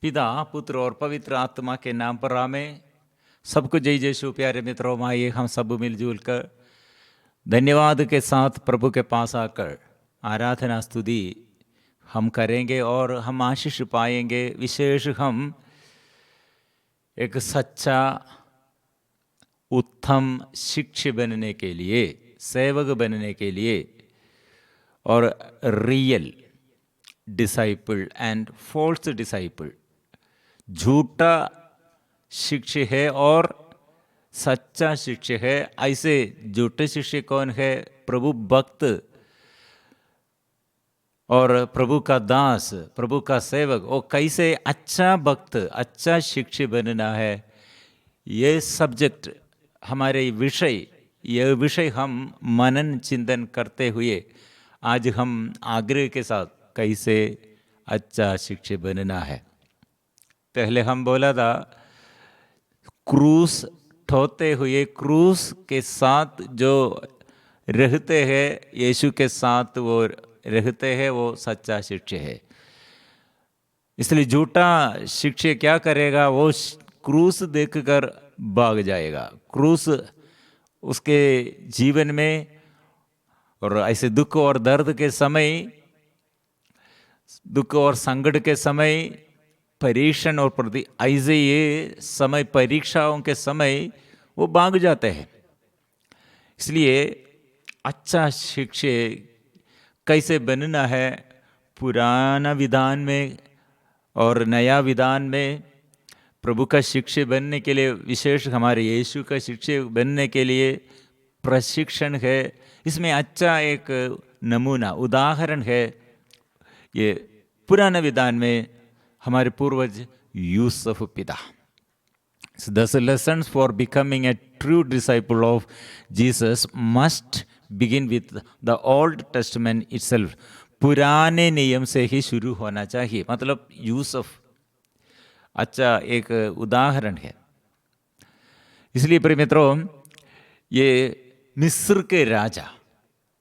पिता, पुत्र और पवित्र आत्मा के नाम पर आमेन। सबको जय यीशु। प्यारे मित्रों, आइए हम सब मिलजुल कर धन्यवाद के साथ प्रभु के पास आकर आराधना स्तुति हम करेंगे और हम आशीष पाएंगे। विशेष हम एक सच्चा उत्तम शिक्षक बनने के लिए, सेवक बनने के लिए और real disciple and false disciple, झूठा शिक्षक है और सच्चा शिक्षक है। ऐसे झूठे शिक्षक कौन है? प्रभु भक्त और प्रभु का दास, प्रभु का सेवक। वो कैसे अच्छा भक्त, अच्छा शिक्षक बनना है, ये सब्जेक्ट हमारे विषय, यह विषय हम मनन चिंतन करते हुए आज हम आग्रह के साथ कैसे अच्छा शिक्षक बनना है। पहले हम बोला था क्रूस ढोते हुए, क्रूस के साथ जो रहते हैं, यीशु के साथ वो रहते हैं, वो सच्चा शिक्षक है। इसलिए झूठा शिक्षक क्या करेगा? वो क्रूस देखकर भाग जाएगा। क्रूस उसके जीवन में और ऐसे दुख और दर्द के समय, दुख और संकट के समय, परीक्षण और ऐसे ये समय, परीक्षाओं के समय वो भाग जाते हैं। इसलिए अच्छा शिक्षक कैसे बनना है? पुराना विधान में और नया विधान में प्रभु का शिक्षक बनने के लिए, विशेष हमारे यीशु का शिक्षक बनने के लिए प्रशिक्षण है। इसमें अच्छा एक नमूना, उदाहरण है। ये पुराने विधान में हमारे पूर्वज यूसुफ पिता। The lessons for becoming a true disciple of Jesus must begin with the Old Testament itself. पुराने नियम से ही शुरू होना चाहिए। मतलब यूसुफ अच्छा एक उदाहरण है। इसलिए प्रिय मित्रों, ये मिस्र के राजा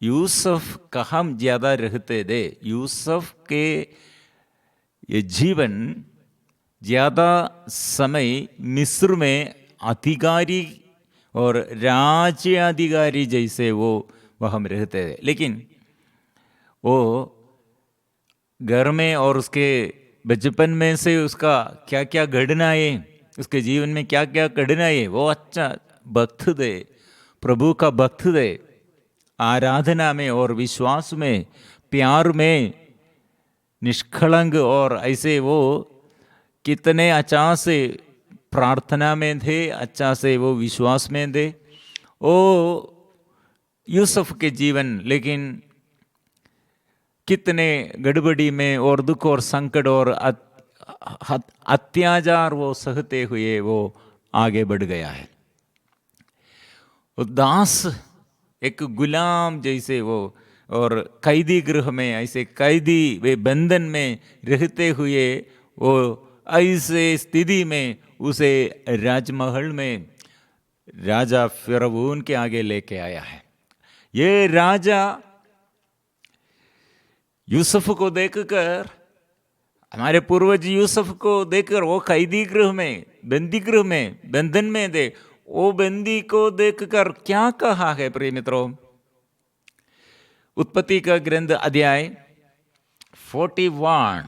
यूसुफ कहाँ ज़्यादा रहते थे? यूसुफ के ये जीवन ज़्यादा समय मिस्र में अधिकारी और राज्याधिकारी जैसे वो वहाँ रहते थे। लेकिन वो घर में और उसके बचपन में से उसका क्या क्या घटनाएं, उसके जीवन में क्या क्या घटनाएं, वो अच्छा भक्त थे, प्रभु का भक्त थे। आराधना में और विश्वास में, प्यार में निष्कलंक, और ऐसे वो कितने अच्छा से प्रार्थना में थे, अच्छा से वो विश्वास में थे। वो यूसुफ के जीवन लेकिन कितने गड़बड़ी में और दुख और संकट और अत्याचार वो सहते हुए वो आगे बढ़ गया है। वो दास, एक गुलाम जैसे वो, और कैदी गृह में, ऐसे कैदी वे बंधन में रहते हुए वो ऐसे स्थिति में उसे राजमहल में राजा फिरौन के आगे लेके आया है। ये राजा यूसुफ को देखकर, हमारे पूर्वज यूसुफ को देखकर, वो कैदी गृह में, बंदी गृह में, बंधन में थे, वो बंदी को देखकर क्या कहा है प्रिय मित्रों? उत्पत्ति का ग्रंथ अध्याय 41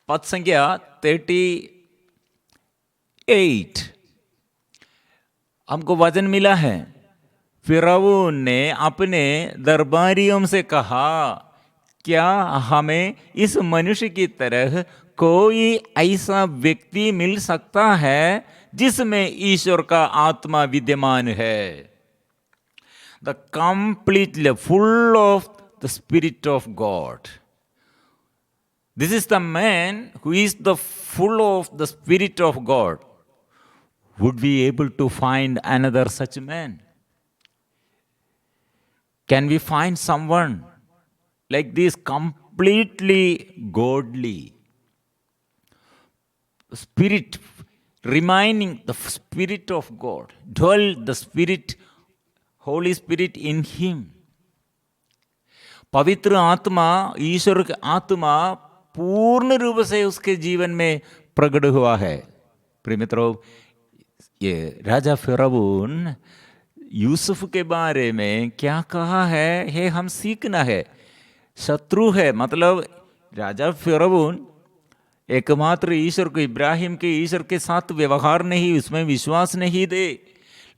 पद संख्या 38 हमको वचन मिला है। फिरौन ने अपने दरबारियों से कहा, क्या हमें इस मनुष्य की तरह कोई ऐसा व्यक्ति मिल सकता है जिसमें ईश्वर का आत्मा विद्यमान है? The completely full of the Spirit of God. This is the man who is the full of the Spirit of God. Would we able to find another such man? Can we find someone like this, completely godly? Spirit, reminding the Spirit of God, dwell the Spirit, Holy Spirit in him. पवित्र आत्मा, ईश्वर की आत्मा पूर्ण रूप से उसके जीवन में प्रकट हुआ है। प्रिय मित्रों, ये राजा फिरौन यूसुफ के बारे में क्या कहा है, ये हम सीखना है। शत्रु है, मतलब राजा फिरौन एकमात्र ईश्वर को, इब्राहिम के ईश्वर के साथ व्यवहार नहीं, उसमें विश्वास नहीं दे,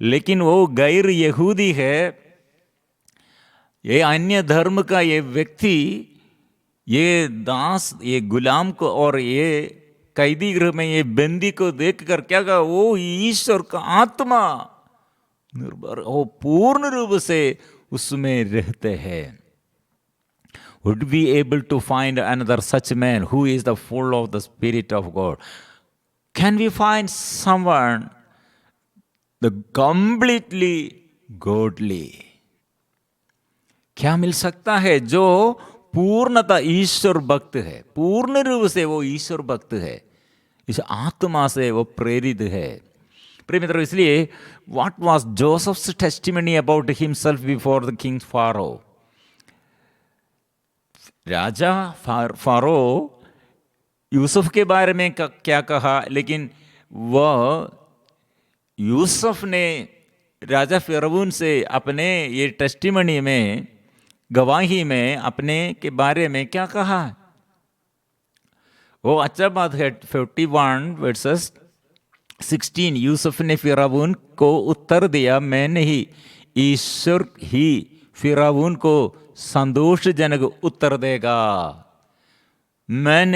लेकिन वो गैर यहूदी है, ये अन्य धर्म का ये व्यक्ति, ये दास, ये गुलाम को और ये कैदी गृह में ये बंदी को देखकर क्या कहा, वो ईश्वर का आत्मा निर्भर, वो पूर्ण रूप से उसमें रहते हैं। Would be able to find another such man who is the full of the Spirit of God? Can we find someone the completely godly? क्या मिल सकता है जो पूर्णतः ईश्वर भक्त है, पूर्ण रूप से वो ईश्वर भक्त है, इस आत्मा से वो प्रेरित है। प्रिय मित्रों, इसलिए what was Joseph's testimony about himself before the king Pharaoh? Raja pharaoh Yusuf के बारे में क्या कहा, लेकिन वह यूसुफ ने राजा फिरौन से अपने ये टेस्टिमनी में, गवाही में अपने के बारे में क्या कहा, वो अच्छा बात है। 41 वर्सेस 16, यूसुफ ने फिरौन को उत्तर दिया, मैं नहीं, ईश्वर ही फिरौन को संतोषजनक उत्तर देगा। मैं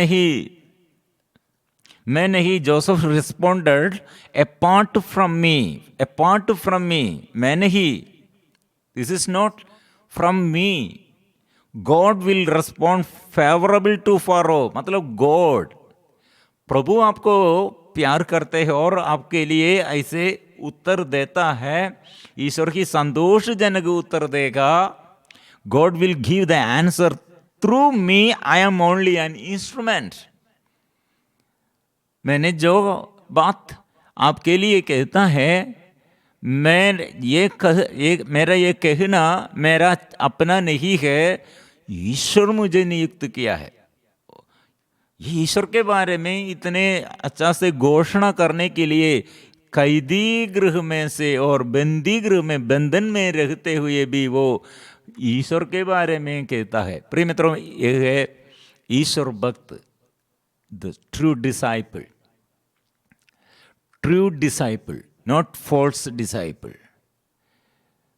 नहीं, Joseph responded, apart from me, मैं नहीं, this is not from me, God will respond favourable to Pharaoh, मतलब गॉड, प्रभु आपको प्यार करते हैं और आपके लिए ऐसे उत्तर देता है, ईश्वर की संतोषजनक उत्तर देगा। God will give the answer through me, I am only an instrument. मैंने जो बात आपके लिए कहता है, मेरा ये कहना मेरा अपना नहीं है, ईश्वर मुझे नियुक्त किया है। ये ईश्वर के बारे में इतने अच्छा से घोषणा करने के लिए कैदी गृह में से और बंदी गृह में, बंधन में रहते हुए भी वो ईश्वर के बारे में कहता है। प्रिय मित्रों, यह है ईश्वर भक्त, the true disciple, not false disciple.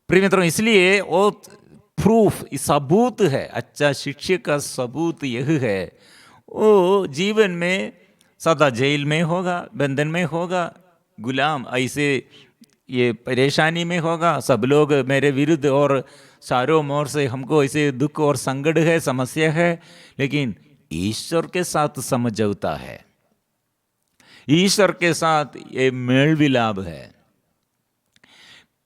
प्रिय मित्रों, इसलिए वो प्रूफ, सबूत है, अच्छा शिक्षक का सबूत यह है, वो जीवन में सदा जेल में होगा, बंधन में होगा, गुलाम ऐसे ये परेशानी में होगा, सब लोग मेरे विरुद्ध और चारों ओर से हमको ऐसे दुख और संकट है, समस्या है, लेकिन ईश्वर के साथ समझौता है, ईश्वर के साथ ये मेल विलाप है।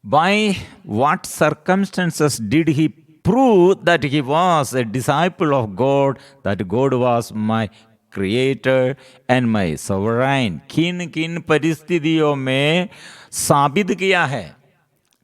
By what circumstances did he prove that he was a disciple of God, that God was my creator and my sovereign? किन परिस्थितियों में साबित किया है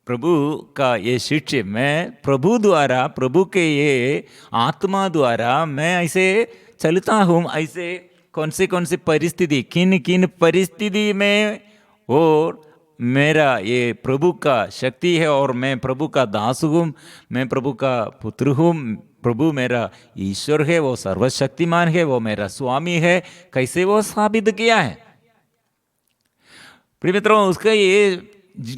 प्रभु का ये शिष्य, मैं प्रभु द्वारा, प्रभु के ये आत्मा द्वारा मैं ऐसे चलता हूँ, ऐसे कौन सी परिस्थिति, किन परिस्थिति में, और मेरा ये प्रभु का शक्ति है और मैं प्रभु का दास हूँ, मैं प्रभु का पुत्र हूँ, प्रभु मेरा ईश्वर है, वो सर्वशक्तिमान है, वो मेरा स्वामी है, कैसे वो साबित किया है। प्रिय मित्रों, उसका ये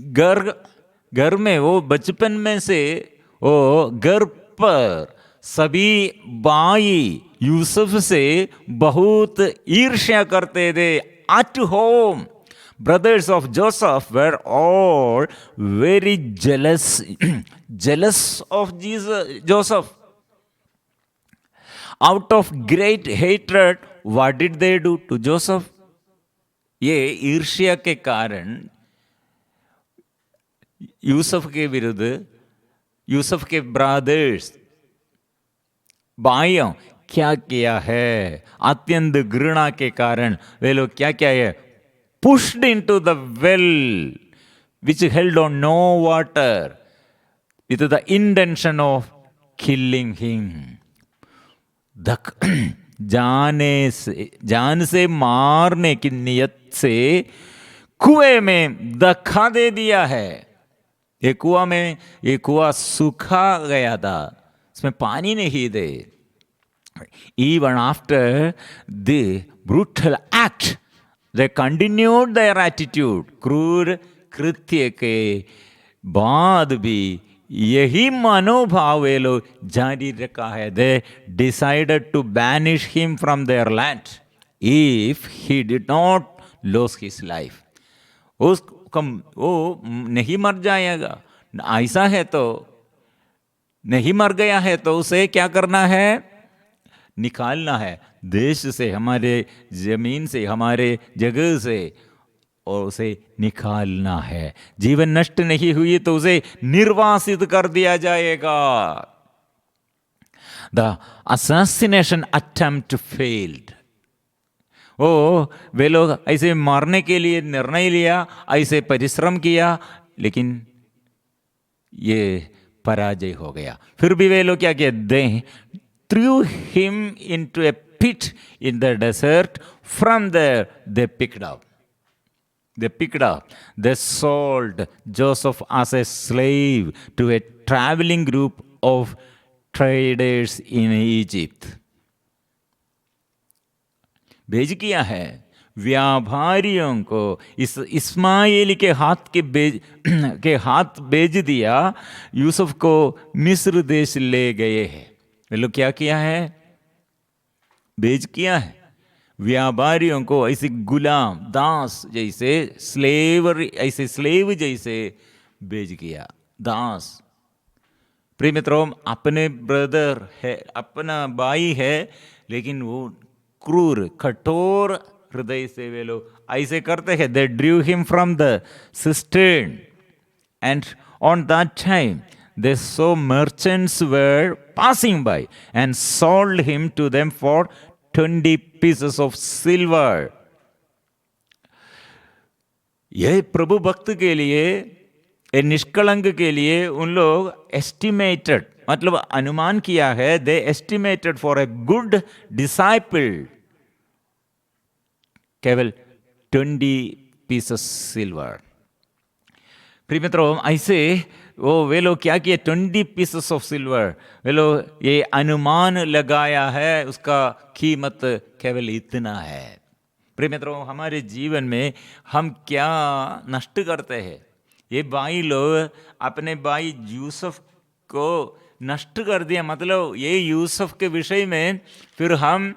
घर में वो बचपन में से वो घर पर सभी भाई यूसुफ से बहुत ईर्ष्या करते थे। At home brothers of Joseph were all very jealous of Joseph. Out of great hatred, what did they do to Joseph? ये ईर्ष्या के कारण यूसुफ के विरुद्ध, यूसुफ के ब्रदर्स, भाइयों क्या किया है, अत्यंत घृणा के कारण वे लोग क्या किया है, pushed into the well which held on no water with the intention of killing him. जान से मारने की नियत से कुएं में धक्का दे दिया है। ये कुआं सूखा गया था, इसमें पानी नहीं थे। Even after the brutal act, they continued their attitude. क्रूर कृत्य के बाद भी यही मनोभाव वे लोग जारी रखा है। They decided to banish him from their land if he did not lose his life. वो नहीं मर जाएगा, ऐसा है तो नहीं मर गया है तो उसे क्या करना है? निकालना है देश से, हमारे जमीन से, हमारे जगह से, और उसे निकालना है। जीवन नष्ट नहीं हुई तो उसे निर्वासित कर दिया जाएगा। The assassination attempt failed. वे लोग ऐसे मारने के लिए निर्णय लिया, ऐसे परिश्रम किया, लेकिन ये पराजय हो गया। फिर भी वे लोग क्या किए? दे threw him into a pit in the desert. From there they picked up. They sold Joseph as a slave to a traveling group of traders in Egypt. भेज किया है व्यापारियों को, इस इस्माइल के हाथ भेज दिया। यूसुफ को मिस्र देश ले गए हैं। वे लोग क्या किया है? भेज किया है व्यापारियों को, ऐसे गुलाम दास जैसे, स्लेव जैसे भेज किया। दास, प्रिय मित्रों, अपने ब्रदर है, अपना भाई है, लेकिन वो क्रूर कठोर हृदय से वे लोग ऐसे करते हैं। They drew him from the cistern, and on that time they saw merchants were passing by and sold him to them for 20 pieces of silver. यह प्रभु भक्त के लिए, निष्कलंक के लिए उन लोग एस्टिमेटेड, मतलब अनुमान किया है, they estimated for a good disciple केवल 20 pieces सिल्वर। प्रिय मित्रों, ऐसे वे लोग क्या किए? 20 pieces ऑफ सिल्वर वे लोग ये अनुमान लगाया है, उसका कीमत केवल इतना है। प्रिय मित्रों, हमारे जीवन में हम क्या नष्ट करते हैं? ये भाई लोग अपने भाई यूसुफ को नष्ट कर दिया। मतलब ये यूसुफ के विषय में फिर हम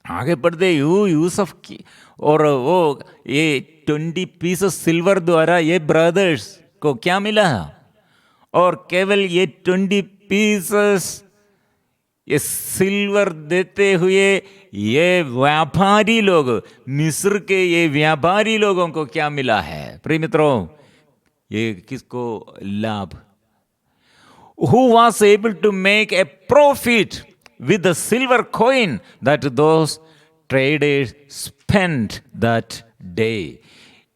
आगे बढ़ते यूसुफ की, और वो ये 20 pieces सिल्वर द्वारा ये ब्रदर्स को क्या मिला? और केवल ये 20 pieces ये सिल्वर देते हुए ये व्यापारी लोग, मिस्र के ये व्यापारी लोगों को क्या मिला है? प्रिय मित्रों, ये किसको लाभ? Who was able to make a profit with the silver coin that those traders spent that day?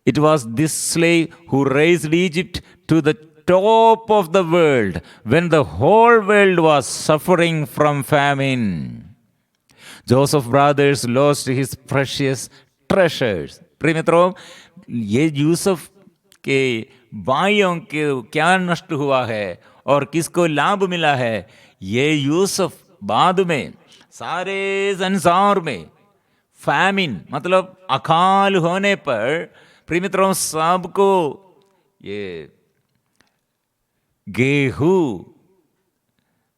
It was this slave who raised Egypt to the top of the world when the whole world was suffering from famine. Joseph's brothers lost his precious treasures. प्रिय मित्रों, ये यूसुफ के भाइयों के क्या नष्ट हुआ है और किसको लाभ मिला है? ये यूसुफ बाद में सारे संसार में फैमिन, मतलब अकाल होने पर, प्रिय मित्रों, सबको ये गेहूं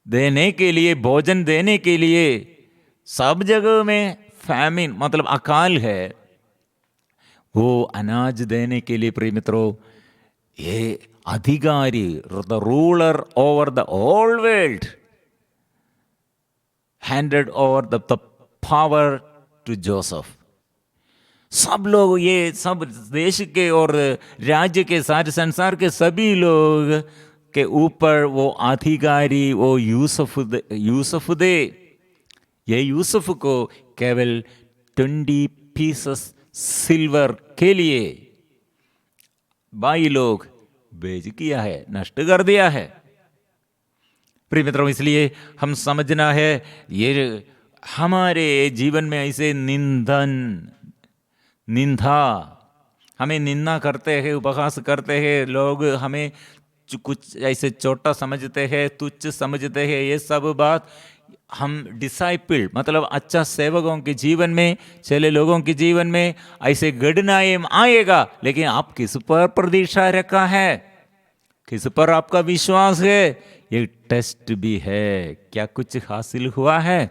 देने के लिए, भोजन देने के लिए, सब जगह में फैमिन मतलब अकाल है, वो अनाज देने के लिए, प्रिय मित्रों, ये अधिकारी, the ruler over the whole world, handed over the power to Joseph. सब लोग, ये सब देश के और राज्य के, सारे संसार के सभी लोग के ऊपर वो अधिकारी, वो यूसुफ दे। ये यूसुफ को केवल 20 pieces सिल्वर के लिए भाई लोग बेच किया है, नष्ट कर दिया है। प्रिय मित्रों, इसलिए हम समझना है, ये हमारे जीवन में ऐसे निंदा, हमें निंदा करते हैं, उपहास करते हैं लोग, हमें कुछ ऐसे छोटा समझते हैं, तुच्छ समझते हैं, ये सब बात हम डिसाइपल मतलब अच्छा सेवकों के जीवन में, चले लोगों के जीवन में ऐसे गड़नाए आएगा। लेकिन आप किस पर प्रतीक्षा रखा है, किस पर आपका विश्वास है, ये टेस्ट भी है। क्या कुछ हासिल हुआ है?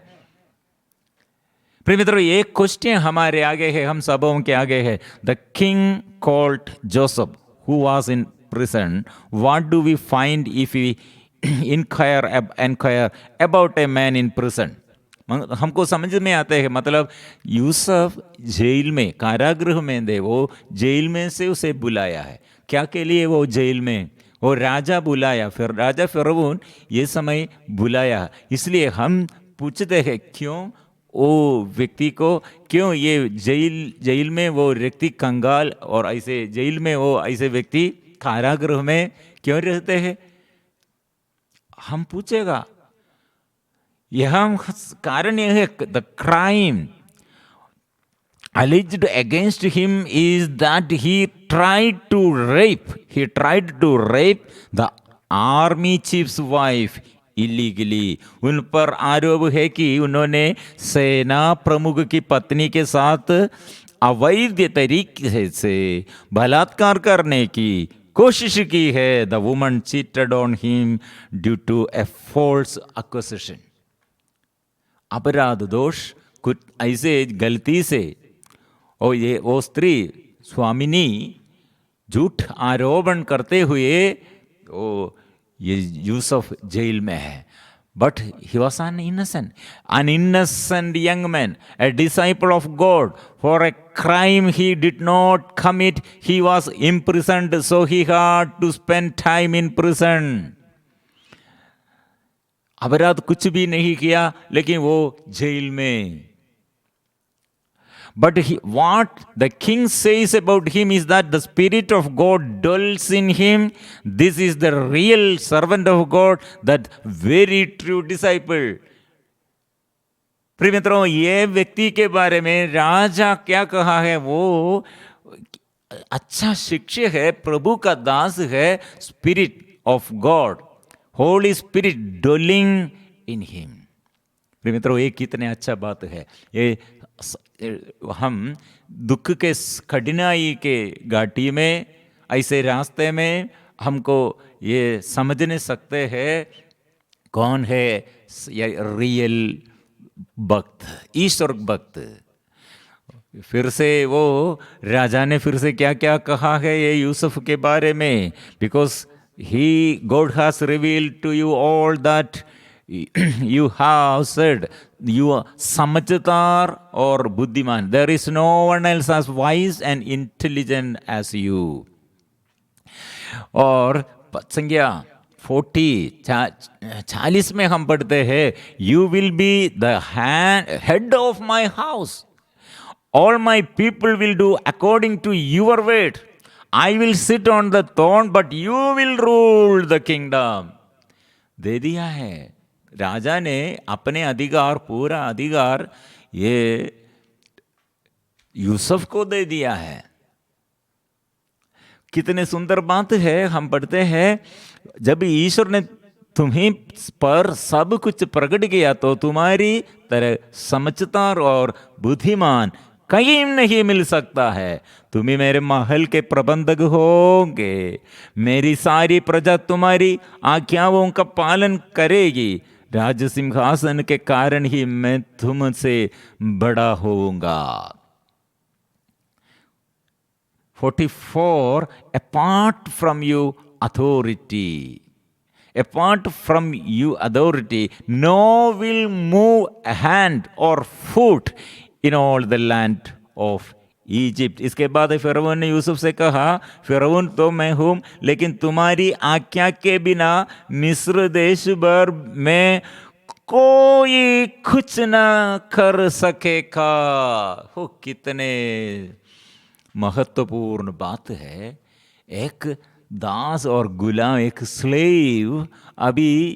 प्रिय मित्रों, एक क्वेश्चन हमारे आगे है, हम सबों के आगे है। The king called Joseph who was in prison. What do we find if we inquire about a man in prison? हमको समझ में आता है, मतलब यूसुफ जेल में, कारागृह में थे, वो जेल में से उसे बुलाया है। क्या के लिए वो जेल में? वो राजा बुलाया, फिर राजा फिरौन ये समय बुलाया। इसलिए हम पूछते हैं क्यों वो व्यक्ति को, क्यों ये जेल में वो व्यक्ति कंगाल, और ऐसे जेल में वो ऐसे व्यक्ति कारागृह में क्यों रहते हैं? हम पूछेगा, यह कारण यह है, the crime alleged against him is that he tried to rape the army chief's wife illegally. उन पर आरोप है कि उन्होंने सेना प्रमुख की पत्नी के साथ अवैध तरीके से बलात्कार करने की कोशिश की है। The woman cheated on him due to a false accusation. अपराध दोष कुछ ऐसे गलती से वो स्त्री स्वामिनी झूठ आरोपण करते हुए ये यूसुफ जेल में है. But he was an innocent young man, a disciple of God. For a crime he did not commit, he was imprisoned, so he had to spend time in prison. अपराध कुछ भी नहीं किया, लेकिन वो जेल में. But what the king says about him is that the Spirit of God dwells in him. This is the real servant of God, that very true disciple. प्रिय मित्रों, ये व्यक्ति के बारे में राजा क्या कहा है? वो अच्छा शिक्षक है, प्रभु का दास है, spirit of God, Holi spirit doling in him. प्रिय मित्रों, ये कितने अच्छा बात है. ये हम दुख के कठिनाई के घाटी में, ऐसे रास्ते में हमको ये समझ नहीं सकते हैं कौन है रियल भक्त, ईश्वर भक्त. फिर से वो राजा ने फिर से क्या क्या कहा है ये यूसुफ के बारे में. Because God has revealed to you all that you have said, you are समझदार और बुद्धिमान. There is no one else as wise and intelligent as you. और संज्ञा 40 में हम पढ़ते हैं, you will be the head of my house. All my people will do according to your word. I will sit on the throne, but you will rule the kingdom. दे दिया है राजा ने अपने अधिकार, पूरा अधिकार ये यूसुफ को दे दिया है. कितने सुंदर बात है. हम पढ़ते हैं, जब ईश्वर ने तुम्हें पर सब कुछ प्रकट किया तो तुम्हारी तरह समझदार और बुद्धिमान कहीं नहीं मिल सकता है. तुम्हें मेरे महल के प्रबंधक होंगे. मेरी सारी प्रजा तुम्हारी आज्ञाओं का पालन करेगी. राज सिंहासन के कारण ही मैं तुमसे बड़ा होऊंगा. 44 Apart from you authority, no will move a hand or foot in all the land of Egypt. इसके बाद फिरौन ने यूसुफ से कहा, फिरौन तो मैं हूं, लेकिन तुम्हारी आज्ञा के बिना मिस्र देश भर में कोई कुछ ना कर सकेगा. हो, कितने महत्वपूर्ण बात है. एक दास और गुलाम, एक स्लेव अभी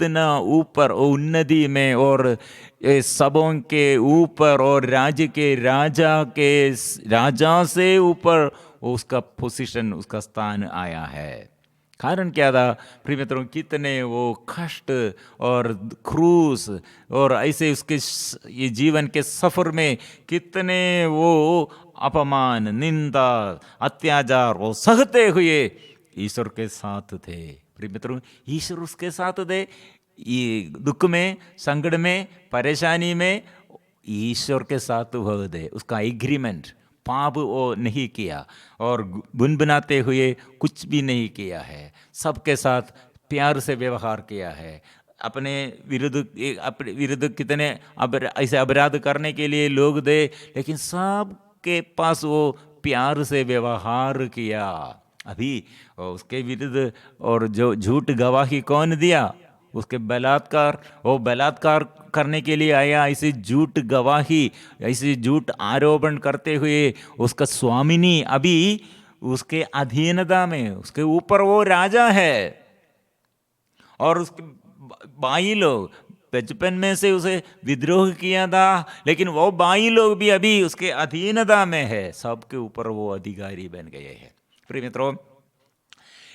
कितना ऊपर उन्नति में और सबों के ऊपर और राज्य के राजा से ऊपर उसका पोजीशन, उसका स्थान आया है। कारण क्या था प्रिय मित्रों, कितने वो कष्ट और क्रूस और ऐसे उसके ये जीवन के सफर में कितने वो अपमान, निंदा, अत्याचार वो सहते हुए ईश्वर के साथ थे। प्रिय मित्रों, ईश्वर उसके साथ थे, ये दुख में, संकट में, परेशानी में ईश्वर के साथ वो थे। उसका एग्रीमेंट, पाप वो नहीं किया और बुनबुनाते हुए कुछ भी नहीं किया है, सबके साथ प्यार से व्यवहार किया है। अपने विरुद्ध कितने ऐसे अपराध करने के लिए लोग थे, लेकिन सबके पास वो प्यार से व्यवहार किया। अभी उसके विरुद्ध और जो झूठ गवाही कौन दिया, उसके बलात्कार करने के लिए आया, ऐसे झूठ गवाही, ऐसे झूठ आरोपण करते हुए उसका स्वामिनी अभी उसके अधीनता में, उसके ऊपर वो राजा है और उसके बाई लोग बचपन में से उसे विद्रोह किया था, लेकिन वो बाई लोग भी अभी उसके अधीनता में है, सबके ऊपर वो अधिकारी बन गए हैं। प्रिय मित्रों,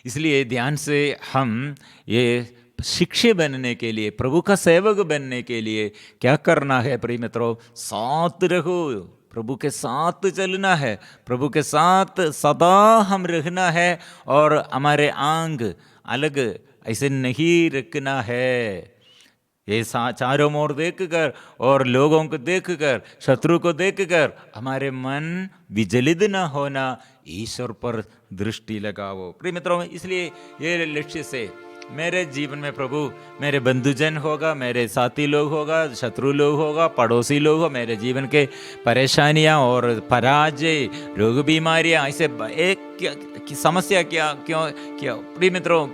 इसलिए ध्यान से हम ये शिक्षक बनने के लिए, प्रभु का सेवक बनने के लिए क्या करना है प्रिय मित्रों, साथ रहो, प्रभु के साथ चलना है, प्रभु के साथ सदा हम रहना है और हमारे आंग अलग ऐसे नहीं रखना है। ये चारों ओर देखकर और लोगों को देखकर, शत्रु को देखकर हमारे मन विचलित न होना, ईश्वर पर दृष्टि लगाओ। प्रिय मित्रों, इसलिए ये लक्ष्य से मेरे जीवन में प्रभु मेरे बंधुजन होगा, मेरे साथी लोग होगा, शत्रु लोग होगा, पड़ोसी लोग हो, मेरे जीवन के परेशानियां और पराजय, रोग, बीमारियां, ऐसे एक समस्या क्या प्रिय मित्रों,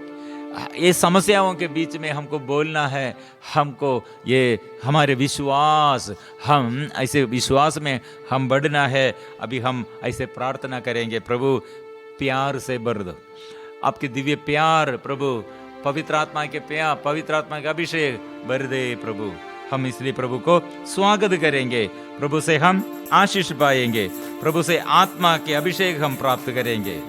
ये समस्याओं के बीच में हमको बोलना है, हमको ये हमारे विश्वास, हम ऐसे विश्वास में हम बढ़ना है। अभी हम ऐसे प्रार्थना करेंगे, प्रभु प्यार से भर दो, आपके दिव्य प्यार प्रभु, पवित्र आत्मा के प्यार, पवित्र आत्मा का अभिषेक भर दे प्रभु। हम इसलिए प्रभु को स्वागत करेंगे, प्रभु से हम आशीष पाएंगे, प्रभु से आत्मा के अभिषेक हम प्राप्त करेंगे।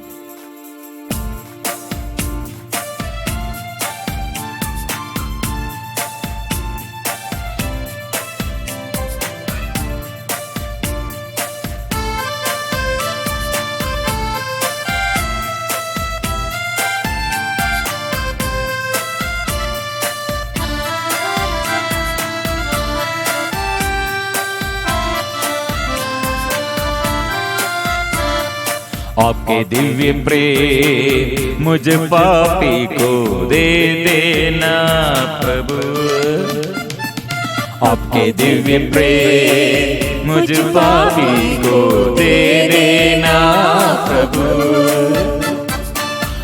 आपके दिव्य प्रेम मुझ पापी को दे देना प्रभु, आपके दिव्य प्रेम मुझ पापी को दे देना प्रभु,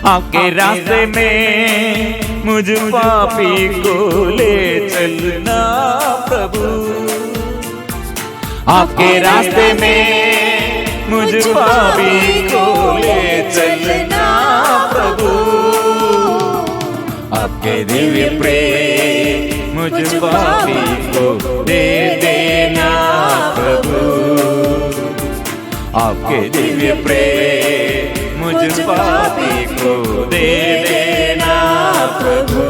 आपके रास्ते में मुझ पापी को ले चलना प्रभु, आपके रास्ते में मुझ पापी को ले चलना प्रभु, आपके दिव्य प्रेम मुझ पापी को दे देना प्रभु, आपके दिव्य प्रेम मुझ पापी को दे देना प्रभु।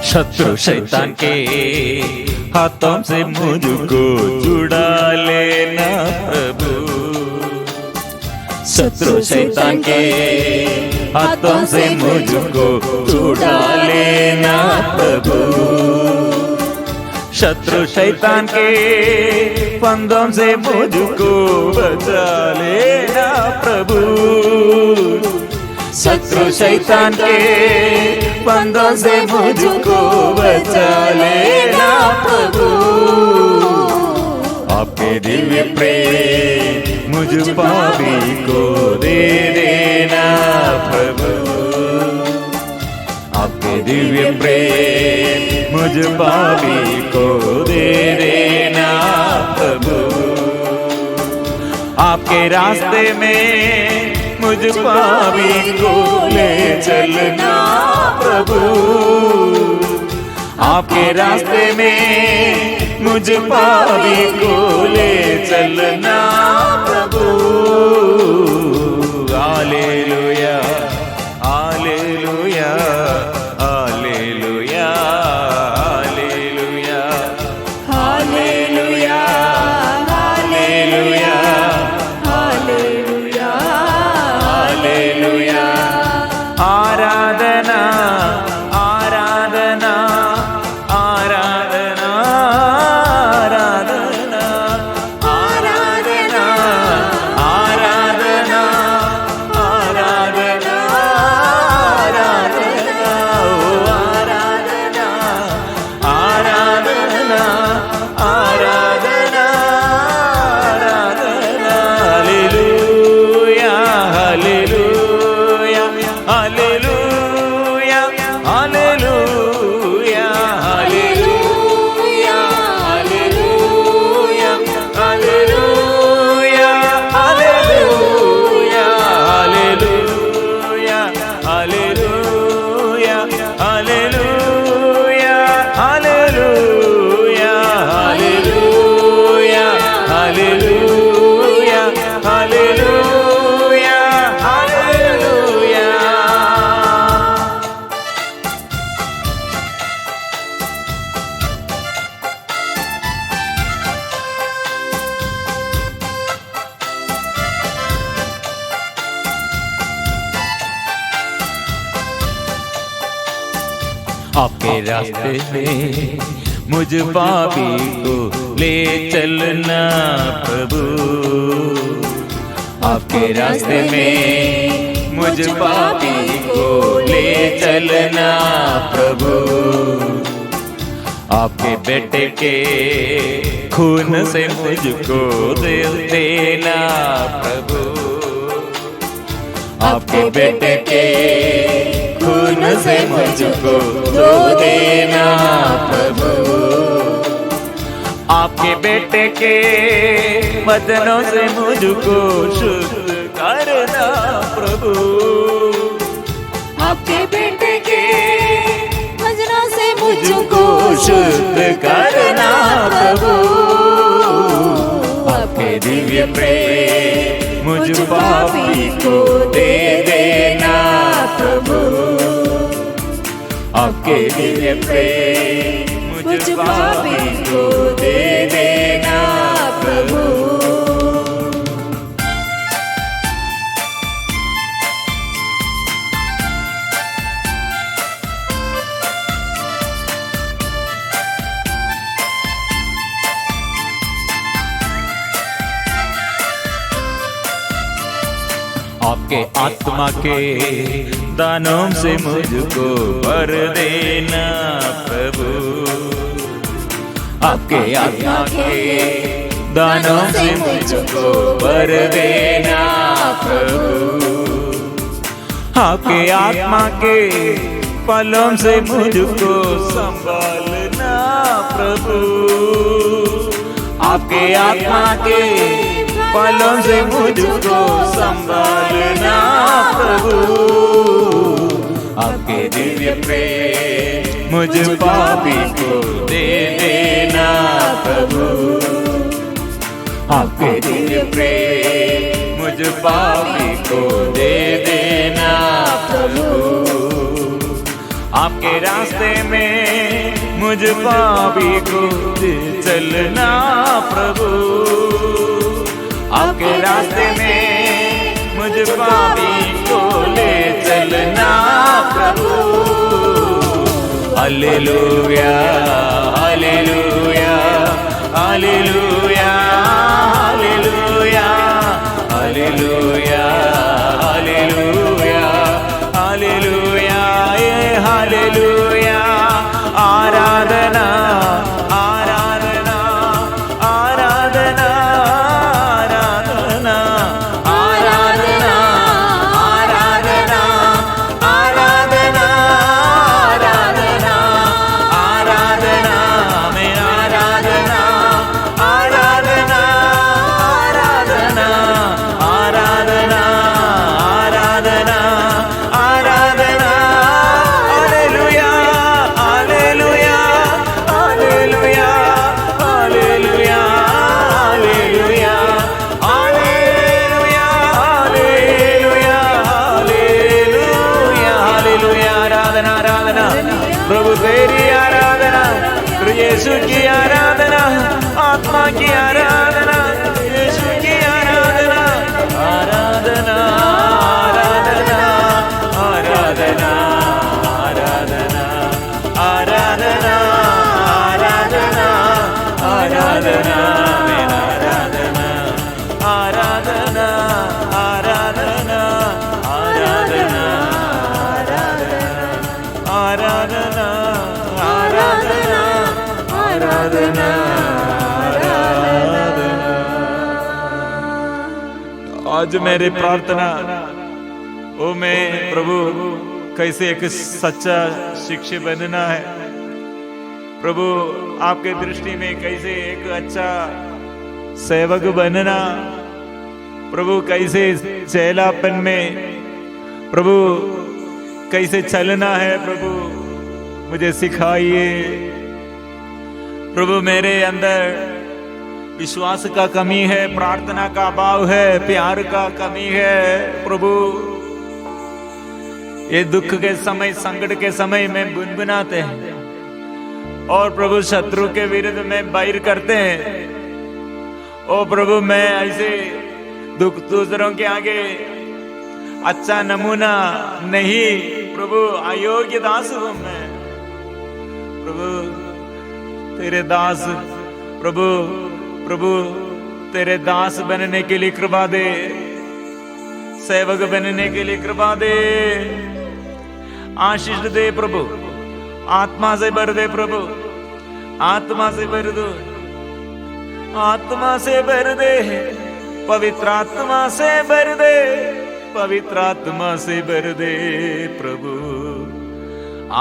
शत्रु शैतान के हाथों से मुझको छुड़ा लेना प्रभु, शत्रु शैतान के हाथों से मुझको छुड़ा लेना प्रभु, शत्रु शैतान के फंदों से मुझको बचा लेना प्रभु। शत्रु शैतान के फंदों से मुझको बचा लेना प्रभु। आपके दिव्य प्रेम मुझ पापी को दे देना प्रभु। आपके दिव्य प्रेम मुझ पापी को दे देना प्रभु। आपके रास्ते में मुझ पापी को ले चलना प्रभु। आपके रास्ते में मुझ पापी को ले चलना प्रभु। हालेलुया हालेलुया हालेलुया हालेलुया हालेलुया हालेलुया हालेलुया हालेलुया। आराधना आराधना आराधना आराधना आराधना आराधना आराधना आराधना ओ आराधना आराधना आराधना आराधना। हालेलुया हालेलुया हालेलुया हालेलुया हालेलुया हालेलुया हालेलुया हालेलुया हालेलुया हालेलुया हालेलुया हालेलुया हालेलुया हालेलुया हालेलुया हालेलुया। आपके रास्ते में मुझ पापी को ले चलना प्रभु। आपके रास्ते में मुझ पापी को ले चलना प्रभु। आपके बेटे के खून से मुझको दे देना प्रभु। आपके बेटे के खून से मुझको धो देना प्रभु। आपके बेटे के वचनों से मुझको शुद्ध करना प्रभु। आपके बेटे के वचनों से मुझको शुद्ध करना प्रभु। आपके दिव्य प्रेम मुझ पापी को दे देना प्रभु। आपके दिव्य प्रेम मुझ पापी को दे देना प्रभु। आपके आत्मा के दानों से मुझको भर देना प्रभु। आपके आत्मा के दानों से मुझको भर देना प्रभु। आपके आत्मा के फलों से मुझको संभालना प्रभु। आपके आत्मा के फलों से मुझको संभालना प्रभु। आपके दिव्य प्रेम मुझ पापी को दे देना प्रभु। आपके दिव्य प्रेम मुझ पापी को दे देना प्रभु। आपके रास्ते में मुझ पापी को दे चलना प्रभु। आपके रास्ते में मुझ पापी को ले चलना प्रभु। हालेलुया हालेलुया हालेलुया हालेलुया हालेलुया हालेलुया हालेलुया ये हालेलुया आराधना आराधना आराधना आराधना आराधना आराधना आराधना आराधना आराधना में आराधना आराधना आराधना आराधना आराधना आराधना हालेलुया हालेलुया हालेलुया हालेलुया हालेलुया हालेलुया हालेलुया हालेलुया हालेलुया आराधना आराधना प्रभु तेरी आराधना यीशु की आराधना आत्मा की आराधना यीशु की आराधना आराधना आराधना आराधना आराधना आराधना आराधना आराधना आराधना आराधना आराधना आराधना आराधना आराधना आज मेरी प्रार्थना ओ मैं प्रभु कैसे एक सच्चा शिक्षक बनना है प्रभु आपके दृष्टि में कैसे एक अच्छा सेवक बनना प्रभु कैसे चेलापन में प्रभु कैसे चलना है प्रभु मुझे सिखाइए प्रभु मेरे अंदर विश्वास का कमी है प्रार्थना का अभाव है प्यार का कमी है प्रभु ये दुख के समय संकट के समय में गुनगुनाते हैं और प्रभु शत्रु के विरुद्ध में बैर करते हैं ओ प्रभु मैं ऐसे दुख दूसरों के आगे अच्छा नमूना नहीं प्रभु अयोग्य दास हूं मैं प्रभु तेरे दास प्रभु प्रभु तेरे दास बनने के लिए कृपा दे सेवक बनने के लिए कृपा दे आशीष दे प्रभु आत्मा से भर दे प्रभु आत्मा से भर दो आत्मा से भर दे पवित्र आत्मा से भर दे पवित्र आत्मा से भर दे प्रभु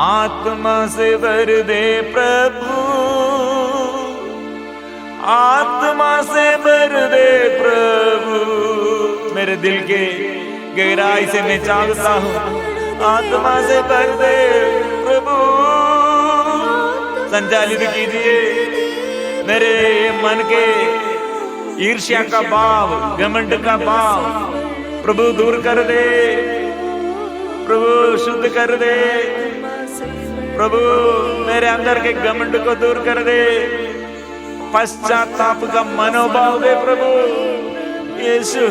आत्मा से भर दे प्रभु आत्मा से भर दे प्रभु मेरे दिल के गहराई से मैं चाहता हूँ आत्मा से भर दे प्रभु संचालित कीजिए मेरे मन के ईर्ष्या का भाव घमंड का भाव प्रभु दूर कर दे प्रभु शुद्ध कर दे प्रभु मेरे अंदर के घमंड को दूर कर दे पश्चाताप का मनोभाव दे प्रभु यीशु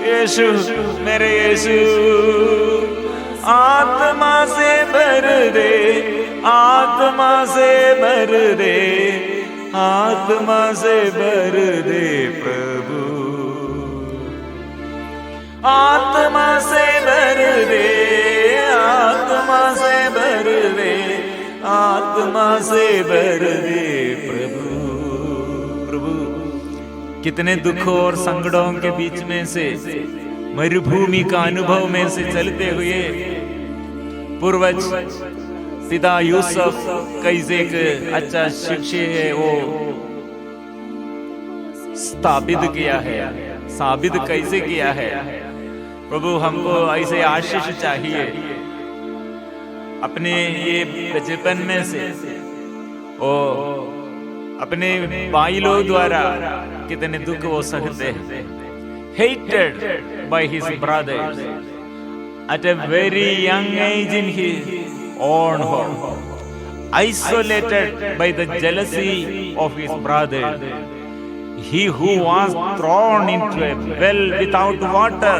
यीशु मेरे यीशु आत्मा से भर दे आत्मा से भर दे आत्मा से भर दे प्रभु आत्मा से भर दे आत्मा से भर दे आत्मा से भर दे प्रभु कितने दुखों और संकटों के बीच में से मरुभूमि का अनुभव में से चलते हुए पूर्वज पिता यूसुफ कैसे एक अच्छा शिक्षक है वो स्थापित किया है साबित कैसे किया है प्रभु हमको ऐसे आशीष चाहिए अपने ये बचपन में से ओ अपने भाई लोग द्वारा कितने दुख हो सकते हैं hated by his brothers at a very young age in his own home isolated by the jealousy of his brother he who was thrown into a well without water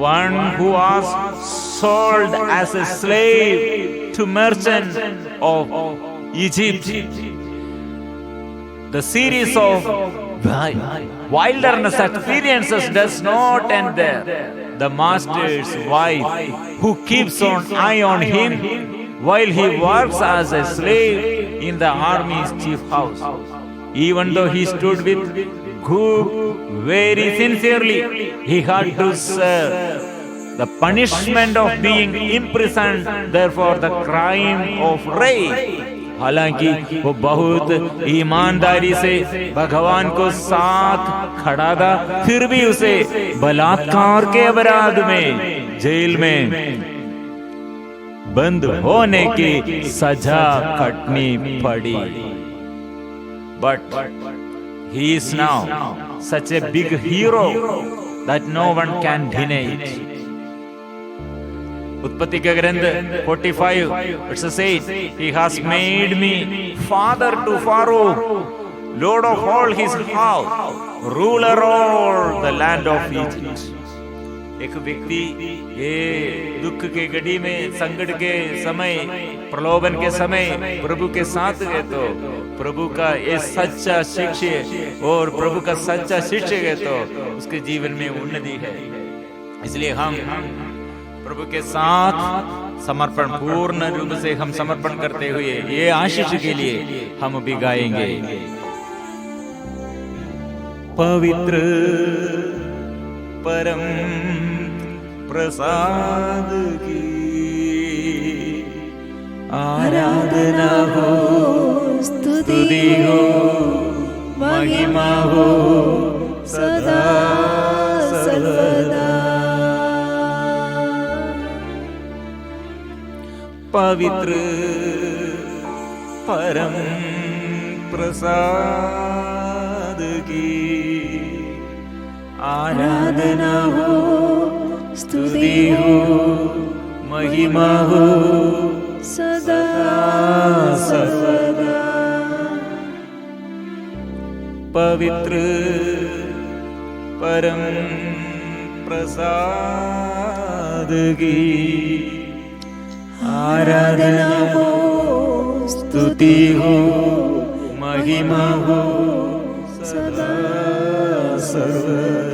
one who was sold as a slave to merchants of Egypt The series of wilderness experiences does not end there. The master's wife, who keeps an eye on him while he works as a slave in the army's chief house. Even though he stood with good very sincerely, he had to serve the punishment of being imprisoned, therefore the crime of rape. हालांकि वो बहुत ईमानदारी से भगवान को साथ खड़ा था, फिर भी उसे बलात्कार के अपराध में जेल में बंद होने की सजा काटनी पड़ी. But he is now such a big hero that no one can deny it. उत्पत्ति के ग्रंथ 45 verses 8, he has made me father to Pharaoh, lord of all his house, ruler all the land of Egypt. एक व्यक्ति ये दुख के घड़ी में, संकट के समय, प्रलोभन के समय प्रभु के साथ गए तो प्रभु का ये सच्चा शिष्य और प्रभु का सच्चा शिष्य है तो उसके जीवन में उन्नति है. इसलिए हम प्रभु के साथ समर्पण, पूर्ण रूप से हम समर्पण करते हुए ये आशीष के लिए हम भी गाएंगे. पवित्र परम प्रसाद की आराधना हो, स्तुति हो, महिमा हो सदा सर्वदा. पवित्र परम प्रसाद की आराधना हो, स्तुति हो, महिमा हो सदा सर्वदा. पवित्र परम प्रसाद की आराधना हो, स्तुति हो, महिमा हो सदा सर्वदा.